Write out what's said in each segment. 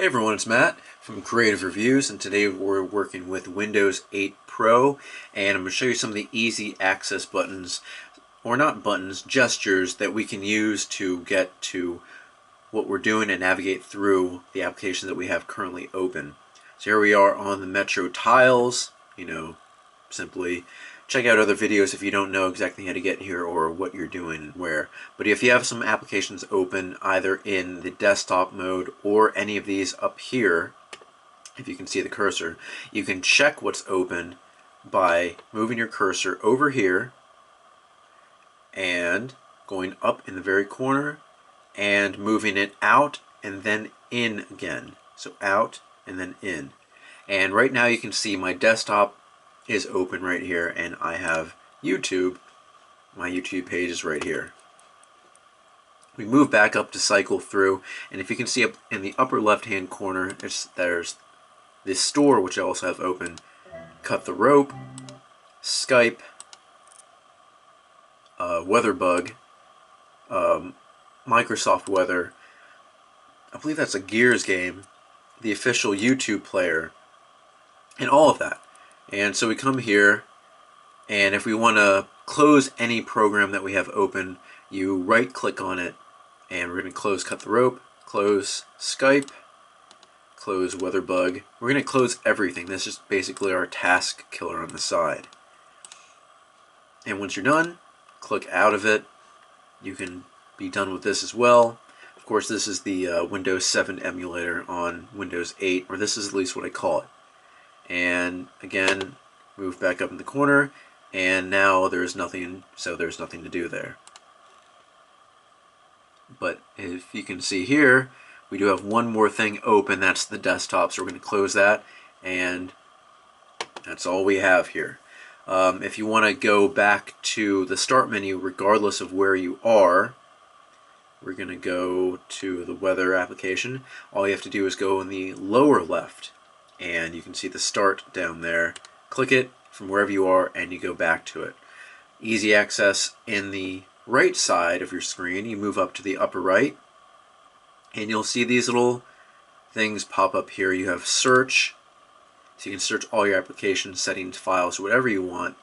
Hey everyone, it's Matt from Creative Reviews, and today we're working with Windows 8 Pro, and I'm going to show you some of the easy access buttons, or not buttons, gestures that we can use to get to what we're doing and navigate through the applications that we have currently open. So here we are on the Metro tiles. Simply check out other videos if you don't know exactly how to get here or what you're doing and where. But if you have some applications open either in the desktop mode or any of these up here, if you can see the cursor, you can check what's open by moving your cursor over here and going up in the very corner and moving it out and then in again. So out and then in. And right now you can see my desktop is open right here, and I have YouTube. My YouTube page is right here. We move back up to cycle through, and if you can see up in the upper left hand corner, there's this store, which I also have open. Cut the Rope, Skype, WeatherBug, Microsoft Weather, I believe that's a Gears game, the official YouTube player, and all of that. And so we come here, and if we want to close any program that we have open, you right click on it, and we're going to close Cut the Rope, close Skype, close WeatherBug. We're going to close everything. This is basically our task killer on the side. And once you're done, click out of it. You can be done with this as well. Of course, this is the Windows 7 emulator on Windows 8, or this is at least what I call it. And again, move back up in the corner, and now there's nothing, so there's nothing to do there. But if you can see here, we do have one more thing open. That's the desktop, so we're going to close that, and that's all we have here. If you want to go back to the start menu regardless of where you are, we're going to go to the weather application. All you have to do is go in the lower left, and you can see the start down there. Click it from wherever you are, and you go back to it. Easy access in the right side of your screen. You move up to the upper right, and you'll see these little things pop up here. You have search, so you can search all your applications, settings, files, whatever you want.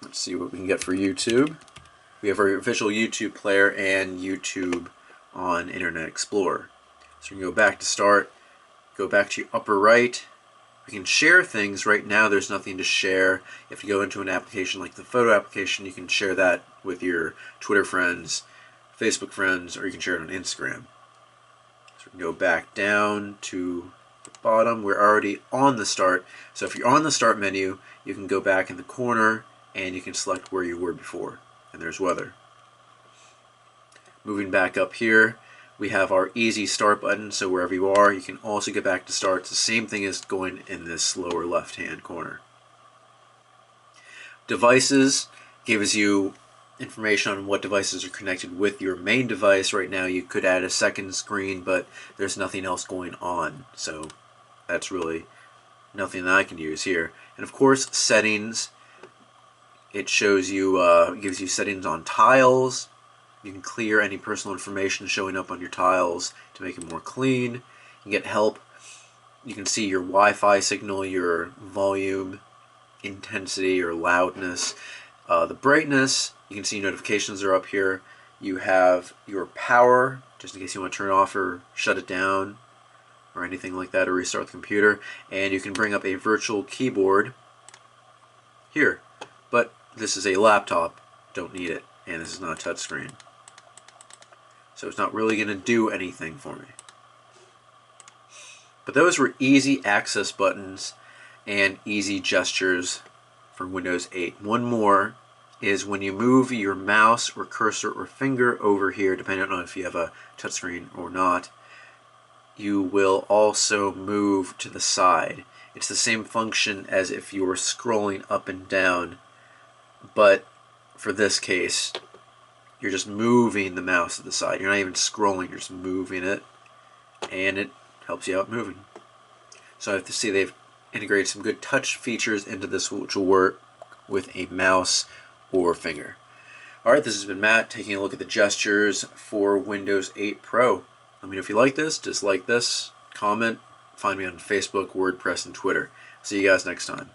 Let's see what we can get for YouTube. We have our official YouTube player and YouTube on Internet Explorer. So we can go back to start, go back to your upper right. We can share things. Right now there's nothing to share. If you go into an application like the photo application, you can share that with your Twitter friends, Facebook friends, or you can share it on Instagram. So we can go back down to the bottom. We're already on the start. So if you're on the start menu, you can go back in the corner and you can select where you were before. And there's weather. Moving back up here, we have our easy start button, so wherever you are, you can also get back to start. It's the same thing as going in this lower left-hand corner. Devices gives you information on what devices are connected with your main device. Right now you could add a second screen, but there's nothing else going on, so that's really nothing that I can use here. And of course, settings. It shows you, gives you settings on tiles. You can clear any personal information showing up on your tiles to make it more clean. You can get help. You can see your Wi-Fi signal, your volume, intensity or loudness, the brightness. You can see notifications are up here. You have your power, just in case you want to turn it off or shut it down or anything like that, or restart the computer. And you can bring up a virtual keyboard here. But this is a laptop, don't need it, and this is not a touchscreen. So it's not really going to do anything for me. But those were easy access buttons and easy gestures for Windows 8. One more is when you move your mouse or cursor or finger over here, depending on if you have a touchscreen or not, you will also move to the side. It's the same function as if you were scrolling up and down, but for this case, you're just moving the mouse to the side. You're not even scrolling, you're just moving it, and it helps you out moving. So I have to see they've integrated some good touch features into this, which will work with a mouse or finger. Alright, this has been Matt taking a look at the gestures for Windows 8 Pro. Let me know if you like this, dislike this, comment, find me on Facebook, WordPress, and Twitter. See you guys next time.